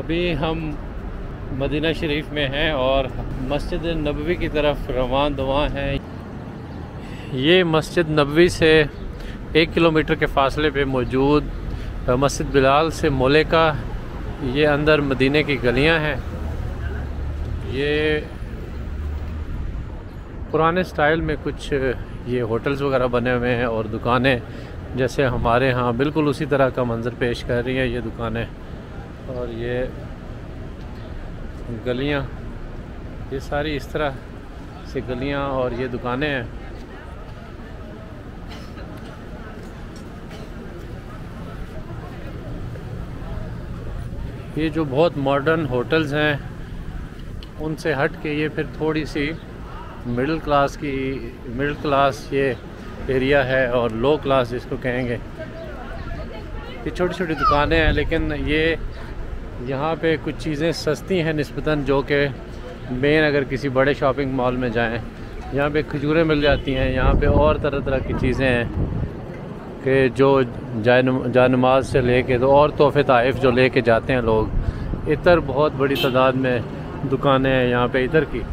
अभी हम मदीना शरीफ में हैं और मस्जिद नबवी की तरफ रवान दवा हैं। ये मस्जिद नबवी से 1 किलोमीटर के फासले पे मौजूद मस्जिद बिलाल से मोले का ये अंदर मदीने की गलियां हैं। ये पुराने स्टाइल में कुछ ये होटल्स वगैरह बने हुए हैं और दुकानें जैसे हमारे यहाँ बिल्कुल उसी तरह का मंजर पेश कर रही हैं ये दुकानें। और ये गलियाँ, ये सारी इस तरह से गलियाँ और ये दुकानें हैं। ये जो बहुत मॉडर्न होटल्स हैं उनसे हट के ये फिर थोड़ी सी मिडिल क्लास ये एरिया है और लो क्लास जिसको कहेंगे। ये छोटी छोटी दुकानें हैं, लेकिन ये यहाँ पे कुछ चीज़ें सस्ती हैं निस्बतन, जो कि मेन अगर किसी बड़े शॉपिंग मॉल में जाएं यहाँ पे खजूरें मिल जाती हैं। यहाँ पे और तरह तरह की चीज़ें हैं कि जो जानमाज से लेके तो और तोहफ़े ताइफ जो लेके जाते हैं लोग। इतर बहुत बड़ी तादाद में दुकानें हैं यहाँ पे, इतर की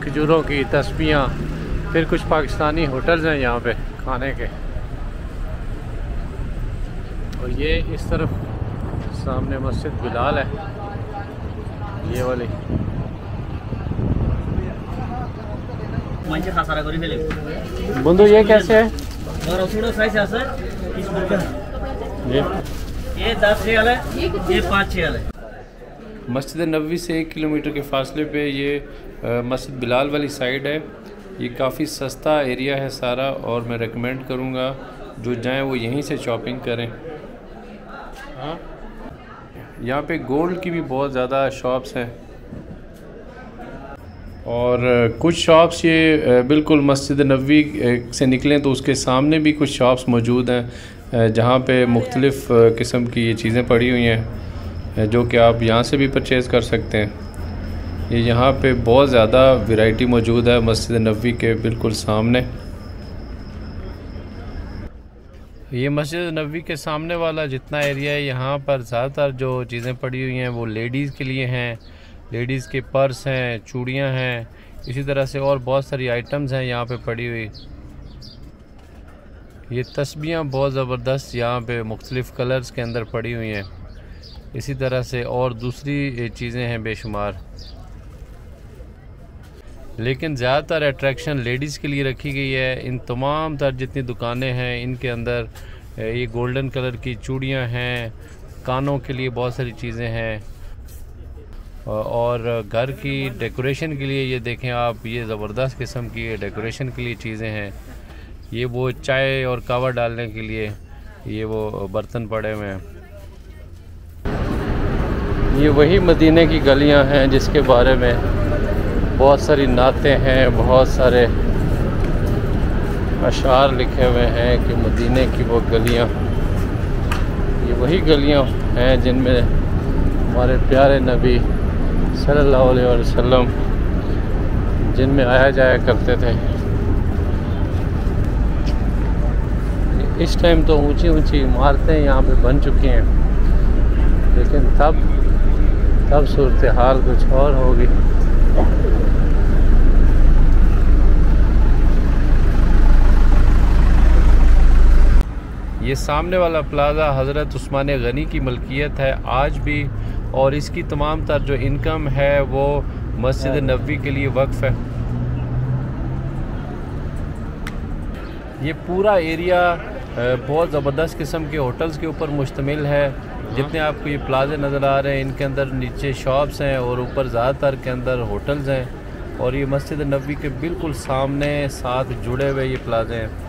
खजूरों की, तस्बियाँ। फिर कुछ पाकिस्तानी होटल्स हैं यहाँ पे खाने के। और ये इस तरफ सामने मस्जिद बिलाल है, ये वाली। बंदो ये कैसे है? ये 10 रियाल है, ये 5 रियाल है। मस्जिद नबवी से 1 किलोमीटर के फासले पे ये मस्जिद बिलाल वाली साइड है। ये काफ़ी सस्ता एरिया है सारा, और मैं रेकमेंड करूँगा जो जाएं वो यहीं से शॉपिंग करें। हाँ, यहाँ पे गोल्ड की भी बहुत ज़्यादा शॉप्स हैं और कुछ शॉप्स ये बिल्कुल मस्जिद नबवी से निकलें तो उसके सामने भी कुछ शॉप्स मौजूद हैं जहाँ पे मुख्तलिफ़ किस्म की ये चीज़ें पड़ी हुई हैं जो कि आप यहाँ से भी परचेज़ कर सकते हैं। ये यहाँ पे बहुत ज़्यादा वैरायटी मौजूद है मस्जिद नबवी के बिल्कुल सामने। ये मस्जिद नबवी के सामने वाला जितना एरिया है, यहाँ पर ज़्यादातर जो चीज़ें पड़ी हुई हैं वो लेडीज़ के लिए हैं। लेडीज़ के पर्स हैं, चूड़ियाँ हैं, इसी तरह से और बहुत सारी आइटम्स हैं यहाँ पे पड़ी हुई। ये तस्बियाँ बहुत ज़बरदस्त यहाँ पे मुख्तलिफ़ कलर्स के अंदर पड़ी हुई हैं। इसी तरह से और दूसरी चीज़ें हैं बेशुमार, लेकिन ज़्यादातर अट्रैक्शन लेडीज़ के लिए रखी गई है। इन तमाम तर जितनी दुकानें हैं इनके अंदर ये गोल्डन कलर की चूड़ियाँ हैं, कानों के लिए बहुत सारी चीज़ें हैं, और घर की डेकोरेशन के लिए ये देखें आप, ये ज़बरदस्त किस्म की डेकोरेशन के लिए चीज़ें हैं। ये वो चाय और कावा डालने के लिए ये वो बर्तन पड़े हुए हैं। ये वही मदीने की गलियां हैं जिसके बारे में बहुत सारी नातें हैं, बहुत सारे अशार लिखे हुए हैं कि मदीने की वो गलियां, ये वही गलियां हैं जिनमें हमारे प्यारे नबी सल्लल्लाहु अलैहि वसल्लम जिनमें आया जाया करते थे। इस टाइम तो ऊंची ऊंची इमारतें यहाँ पे बन चुकी हैं, लेकिन तब सूरत हाल कुछ और होगी। ये सामने वाला प्लाज़ा हज़रत उस्मान गनी की मलकियत है आज भी, और इसकी तमाम तर जो इनकम है वो मस्जिद नबवी के लिए वक्फ़ है। ये पूरा एरिया बहुत ज़बरदस्त किस्म के होटल्स के ऊपर मुश्तमिल है। जितने आपको ये प्लाज़े नज़र आ रहे हैं इनके अंदर नीचे शॉप्स हैं और ऊपर ज़्यादातर के अंदर होटल्स हैं, और ये मस्जिद नबवी के बिल्कुल सामने साथ जुड़े हुए ये प्लाज़े हैं।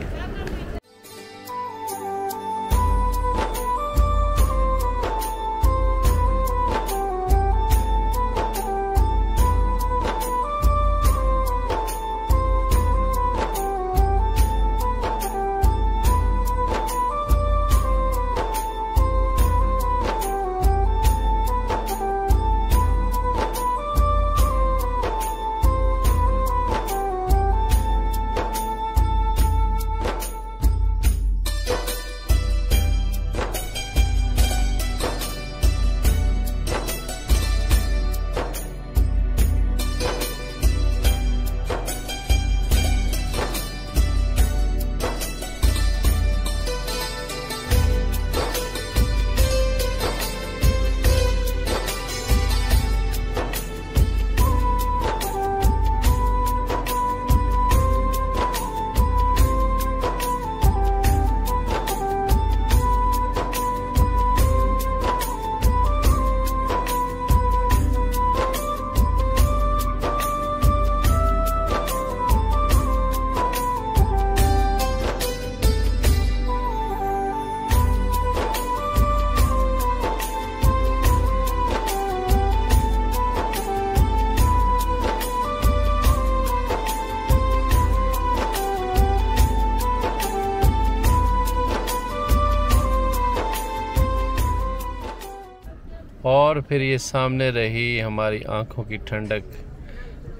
और फिर ये सामने रही हमारी आँखों की ठंडक,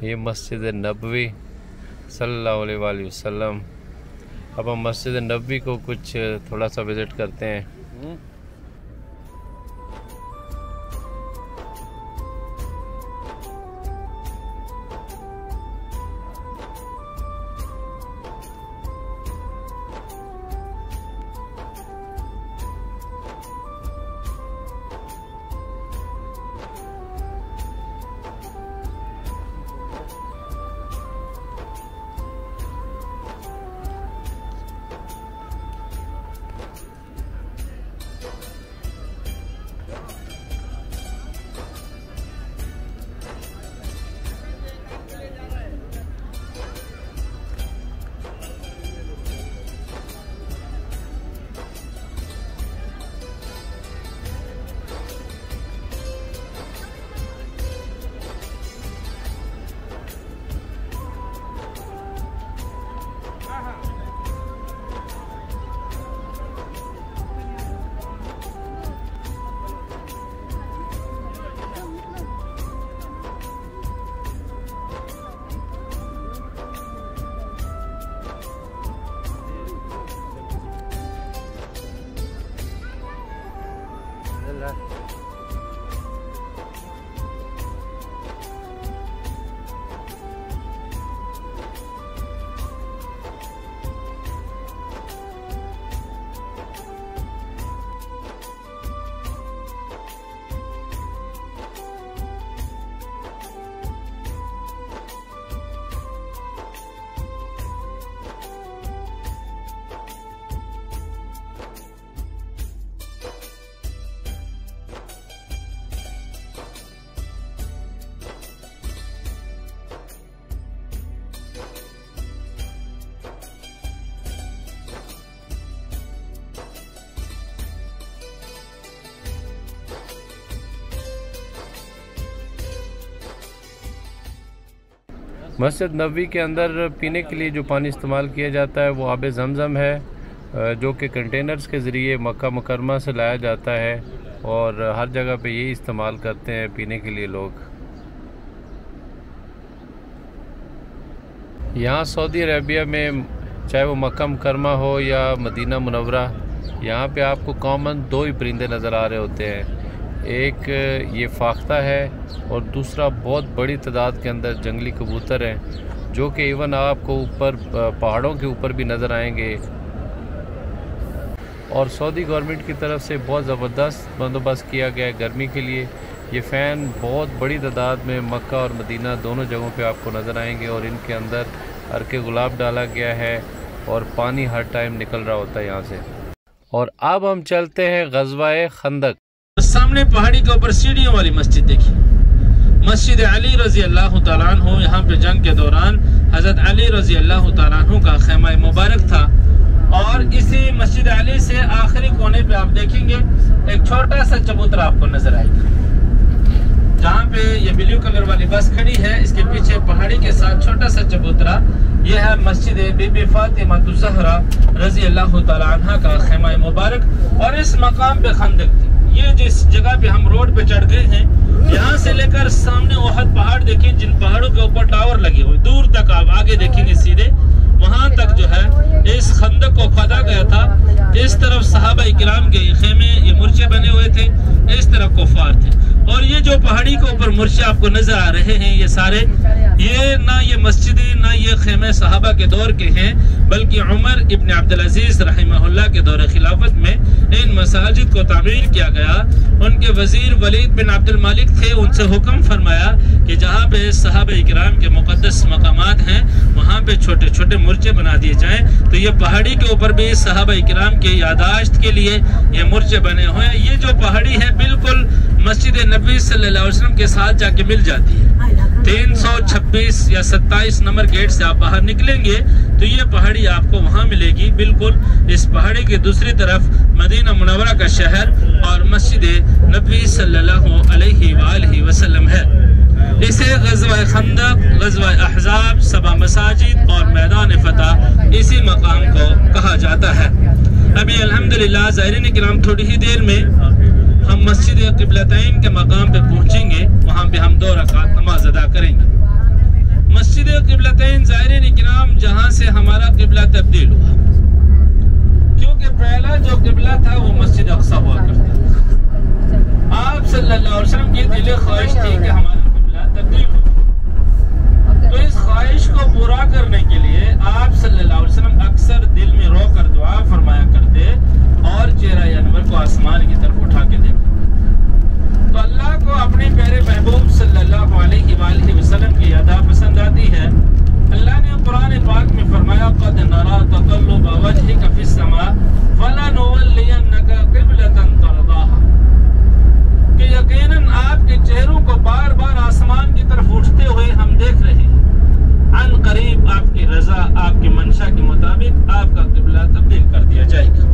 ये मस्जिद नबवी सल्लल्लाहु अलैहि वसल्लम। अब हम मस्जिद नबवी को कुछ थोड़ा सा विज़िट करते हैं। मस्जिद नबवी के अंदर पीने के लिए जो पानी इस्तेमाल किया जाता है वो आब ज़मज़म है, जो कि कंटेनर्स के ज़रिए मक्का मुकरमा से लाया जाता है और हर जगह पे यही इस्तेमाल करते हैं पीने के लिए लोग। यहाँ सऊदी अरेबिया में चाहे वो मक्का मुकरमा हो या मदीना मुनव्वरा, यहाँ पे आपको कॉमन दो ही परिंदे नज़र आ रहे होते हैं। एक ये फाख्ता है और दूसरा बहुत बड़ी तादाद के अंदर जंगली कबूतर हैं, जो कि इवन आपको ऊपर पहाड़ों के ऊपर भी नज़र आएंगे। और सऊदी गवर्नमेंट की तरफ से बहुत ज़बरदस्त बंदोबस्त किया गया है गर्मी के लिए। ये फ़ैन बहुत बड़ी तादाद में मक्का और मदीना दोनों जगहों पे आपको नज़र आएंगे और इनके अंदर अर्के गुलाब डाला गया है और पानी हर टाइम निकल रहा होता है यहाँ से। और अब हम चलते हैं ग़ज़वा-ए खंदक। सामने पहाड़ी के ऊपर सीढ़ियों वाली मस्जिद देखिए, मस्जिद अली रजी अल्लाह तआला अन्हु। यहाँ पे जंग के दौरान हज़रत अली रजी अल्लाह तआला अन्हु का खेमा मुबारक था। और इसी मस्जिद अली से आखिरी कोने पे आप देखेंगे एक छोटा सा चबूतरा आपको नजर आएगा, जहाँ पे ये ब्लू कलर वाली बस खड़ी है। इसके पीछे पहाड़ी के साथ छोटा सा चबूतरा, यह है मस्जिद बीबी फातिमा ज़हरा रजी अल्लाह तआला अन्हा का खेमा मुबारक। और इस मकाम पे खंदक थी। ये जिस जगह पे हम रोड पे चढ़ गए हैं, यहाँ से लेकर सामने ओहद पहाड़ देखिए, जिन पहाड़ों के ऊपर टावर लगे हुए, दूर तक आप आगे देखेंगे सीधे वहां तक जो है इस खंदक को खोदा गया था। इस तरफ सहाबा इकराम के खेमे, ये मुर्चे बने हुए थे, इस तरफ कुफार थे। और ये जो पहाड़ी के ऊपर मुर्चे आपको नजर आ रहे हैं, ये सारे ये ना ये मस्जिदें ना ये खेमे सहाबा के दौर के हैं, बल्कि उमर इब्न अब्दुल अजीज रहमहुल्लाह के दौर खिलाफत में इन मसाजिद को तामीर किया गया। उनके वजीर वलीद बिन अब्दुल मालिक थे, उनसे हुक्म फरमाया कि जहाँ पे सहाबा इकराम के मुकद्दस मकामात हैं वहाँ पे छोटे छोटे मुर्चे बना दिए जाएं। तो ये पहाड़ी के ऊपर भी सहाबा इकराम के यादाश्त के लिए ये मुर्चे बने हुए हैं। ये जो पहाड़ी है बिल्कुल मस्जिद नबी सल्लल्लाहु अलैहि वसल्लम के साथ जाके मिल जाती है। 326 या 27 नंबर गेट से आप बाहर निकलेंगे तो ये पहाड़ी आपको वहाँ मिलेगी। बिल्कुल इस पहाड़ी की दूसरी तरफ मदीना मुनव्वरा का शहर और मस्जिद नबी सल्लल्लाहु अलैहि वसल्लम है। इसे ग़ज़वा खंदक, ग़ज़वा अहज़ाब, सबा मसाजिद और मैदान फतह इसी मकाम को कहा जाता है। अभी अल्हम्दुलिल्लाह ज़ाहिरीन किराम थोड़ी ही देर में हम मस्जिद क़िबलतैन के मकाम पे पहुंचेंगे, वहां पे हम 2 रकात नमाज अदा करेंगे। मस्जिद क़िबलतैन ज़ाहिरीन इकराम जहां से हमारा क़िबला तब्दील हुआ, क्योंकि पहला जो क़िबला था वो मस्जिद अक़सा हुआ करता था। आप सल्लल्लाहु अलैहि वसल्लम की दिल ख्वाहिश थी कि हमारा क़िबला तब्दील हो, तो इस ख्वाहिश को पूरा करने के लिए आप सल्लल्लाहु अलैहि वसल्लम अक्सर दिल में रोकर दुआ फरमाया करते और चेहरा अनवर को आसमान की तरफ उठा के देखा। तो अल्लाह को अपने प्यारे महबूब सल्लल्लाहु अलैहि वसल्लम की अदा पसंद आती है। अल्लाह ने कुरान पाक में फरमाया, क़द नरा तक़ल्लुब वजहिका फ़िस समा फलनुवल्लियन्नका क़िबलतन तरदाहा, कि यकीनन आपके चेहरों को बार बार आसमान की तरफ उठते हुए हम देख रहे हैं। अन करीब आपकी रजा, आपकी मंशा के मुताबिक आपका क़िबला तब्दील कर दिया जाएगा।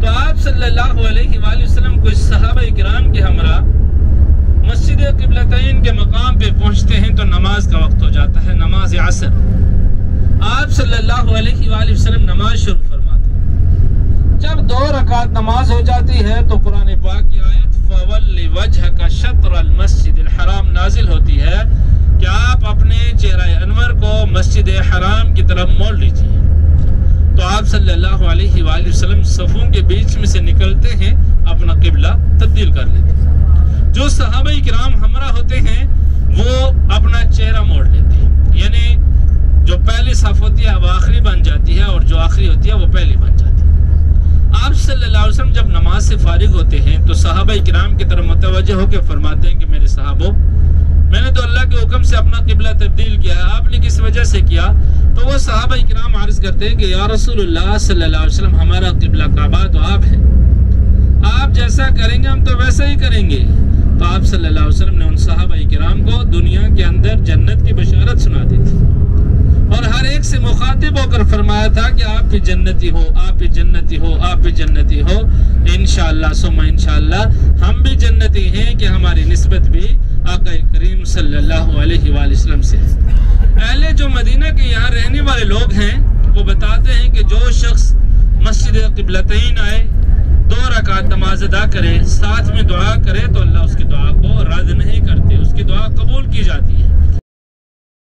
तो आप सल्लल्लाहु अलैहि वसल्लम को सहाबा किराम के हमरा मस्जिद क़िबलतैन के मकाम पे पहुंचते हैं तो नमाज का वक्त हो जाता है, नमाज असर। आप सल्लल्लाहु अलैहि वसल्लम नमाज शुरू फरमाते हैं। जब 2 रकात नमाज हो जाती है तो कुरान पाक की आयत फवल्लि वजहका शत्रल मस्जिदिल हराम नाजिल होती है कि आप अपने चेहरा अनवर को मस्जिद हराम की तरफ मोड़ लीजिए। तो आप सल्लल्लाहु अलैहि वसल्लम सफ़ों के बीच में से निकलते हैं, अपना क़िबला तब्दील कर लेते हैं। जो सहाबा किराम हमरा होते हैं वो अपना चेहरा मोड़ लेते हैं, यानी जो पहली सफ़ होती है वो आखिरी बन जाती है और जो आखिरी होती है वो पहली बन जाती है। आप सल्लल्लाहु अलैहि वसल्लम जब नमाज से फारिग होते हैं तो सहाबा किराम की तरफ मुतवज्जह होकर फरमाते हैं कि मेरे सहाबो, मैंने तो अल्लाह के हुक्म से अपना क़िबला तब्दील किया है, आपने किस वजह से किया? तो वो सहाबा किराम अर्ज़ करते हैं कि या रसूलुल्लाह सल्लल्लाहु अलैहि वसल्लम, हमारा क़िबला काबा तो आप है, आप जैसा करेंगे हम तो वैसा ही करेंगे। तो आप सल्लल्लाहु अलैहि वसल्लम ने उन सहाबा किराम को दुनिया के अंदर जन्नत की बशारत सुना दी थी और हर एक से मुखातिब होकर फरमाया था कि आप भी जन्नती हो, आप भी जन्नती हो, आप भी जन्नती हो। इंशाअल्लाह सुम्मा इंशाअल्लाह हम भी जन्नती हैं कि हमारी निस्बत भी आका करीम सल्लल्लाहु अलैहि वसल्लम से है। पहले जो मदीना के यहाँ रहने वाले लोग हैं वो बताते हैं कि जो शख्स मस्जिद क़िबलतैन आए, 2 रकात नमाज अदा करे, साथ में दुआ करे तो अल्लाह उसकी दुआ को रद्द नहीं करते, उसकी दुआ कबूल की जाती है।